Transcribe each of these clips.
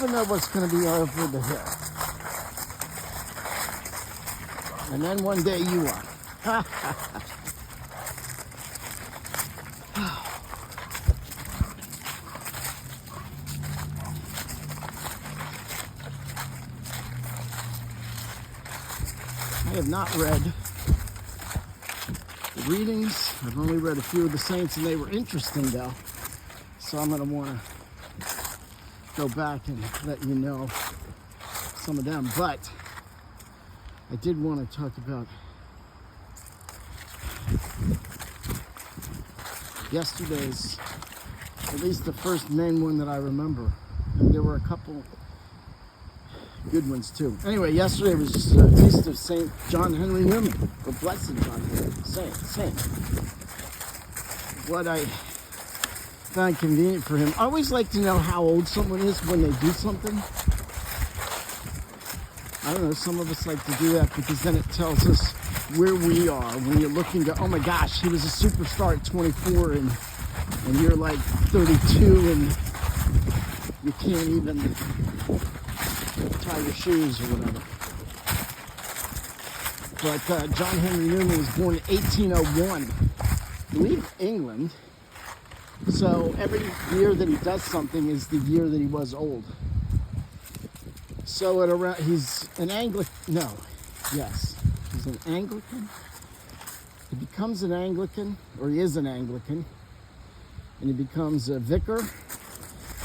never know what's going to be over the hill. And then one day you are. I have not read the readings. I've only read a few of the saints, and they were interesting though. So I'm going to want to go back and let you know some of them. But I did want to talk about yesterday's, at least the first main one that I remember. And there were a couple good ones too. Anyway, yesterday was just a feast of Saint John Henry Newman, or Blessed John Henry, saint. What I found convenient for him. I always like to know how old someone is when they do something. I don't know, some of us like to do that because then it tells us where we are when you're looking to, oh my gosh, he was a superstar at 24 and you're like 32 and you can't even tie your shoes or whatever. But John Henry Newman was born in 1801, I believe England. So every year that he does something is the year that he was old. So at around, he's an Anglican. No, yes, he's an Anglican. He becomes an Anglican, or he is an Anglican, and he becomes a vicar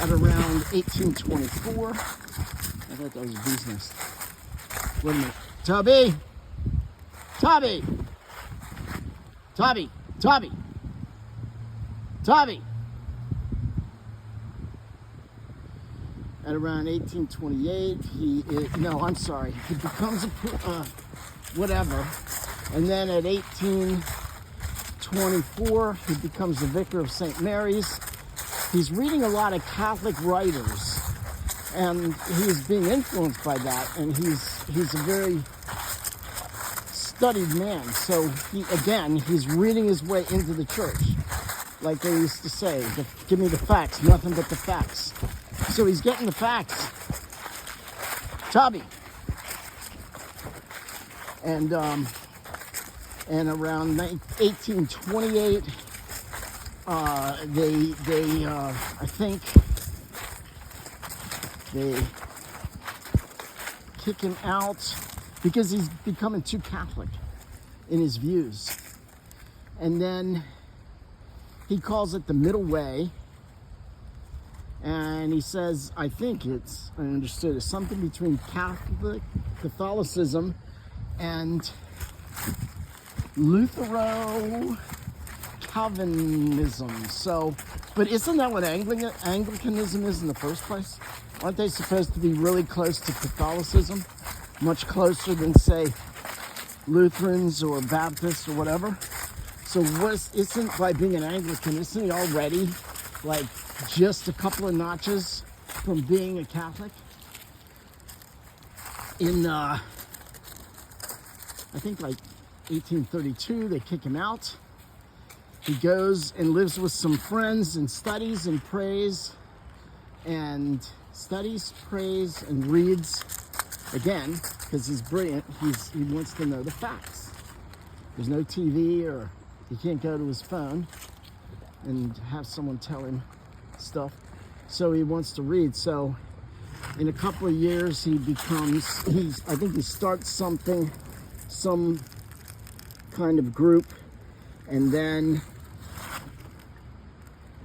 at around 1824. I thought that was a bee's nest. Wait a minute. Tubby! Tubby! Tubby! Tubby! Tubby! At around 1828, he becomes a, whatever. And then at 1824, he becomes the vicar of St. Mary's. He's reading a lot of Catholic writers, and he's being influenced by that, and he's a very studied man. So he's reading his way into the church. Like they used to say, give me the facts, nothing but the facts. So he's getting the facts. Tubby. And around 1828, I think they kick him out because he's becoming too Catholic in his views. And then he calls it the middle way. And he says, I understood, it's something between Catholicism and Luthero-Calvinism. So, but isn't that what Anglicanism is in the first place? Aren't they supposed to be really close to Catholicism? Much closer than, say, Lutherans or Baptists or whatever? So isn't, by being an Anglican, isn't he already like just a couple of notches from being a Catholic? In, I think like 1832, they kick him out. He goes and lives with some friends and studies and prays and reads again, because he's brilliant. He wants to know the facts. There's no TV, or he can't go to his phone and have someone tell him stuff. So he wants to read. So in a couple of years, I think he starts some kind of group, and then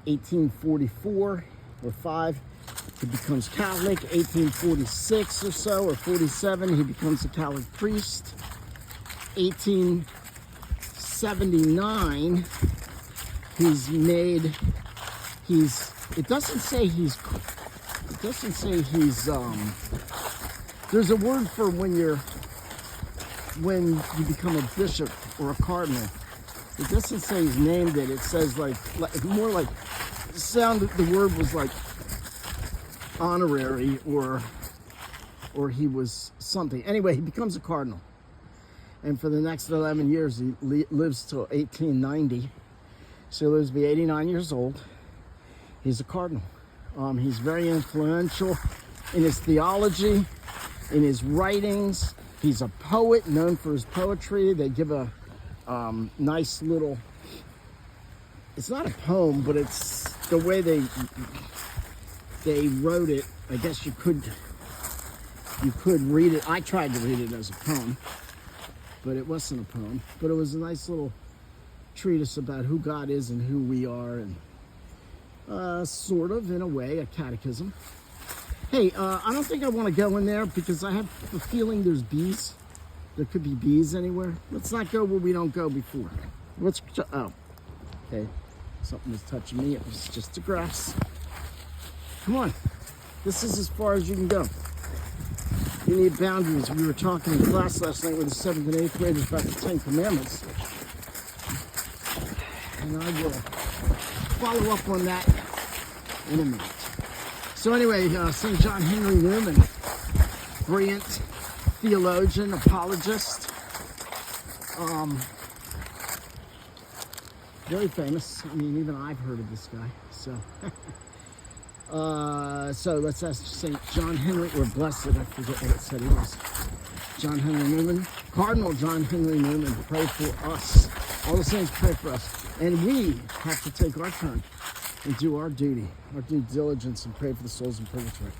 1844 or 5, he becomes Catholic. 1846 or so, or 47, he becomes a Catholic priest. 1879, it doesn't say he's, there's a word for when you become a bishop or a cardinal. It doesn't say he's named it. It says like more like, the word was like honorary, or he was something. Anyway, he becomes a cardinal. And for the next 11 years, he lives till 1890. So he lives to be 89 years old. He's a cardinal. He's very influential in his theology, in his writings. He's a poet known for his poetry. They give a nice little, it's not a poem, but it's the way they wrote it. I guess you could read it. I tried to read it as a poem, but it wasn't a poem. But it was a nice little treatise about who God is and who we are, and sort of, in a way, a catechism. Hey, I don't think I want to go in there because I have a feeling there's bees. There could be bees anywhere. Let's not go where we don't go before. Oh, okay. Something was touching me. It was just the grass. Come on. This is as far as you can go. You need boundaries. We were talking in class last night with the 7th and 8th graders about the 10 Commandments. And I will follow up on that in a minute. So anyway, St. John Henry Newman, brilliant theologian, apologist, very famous. I mean, even I've heard of this guy. So let's ask St. John Henry, or Blessed, I forget what it said he was. John Henry Newman, Cardinal John Henry Newman, pray for us. All the saints pray for us. And we have to take our turn and do our duty, our due diligence, and pray for the souls in purgatory.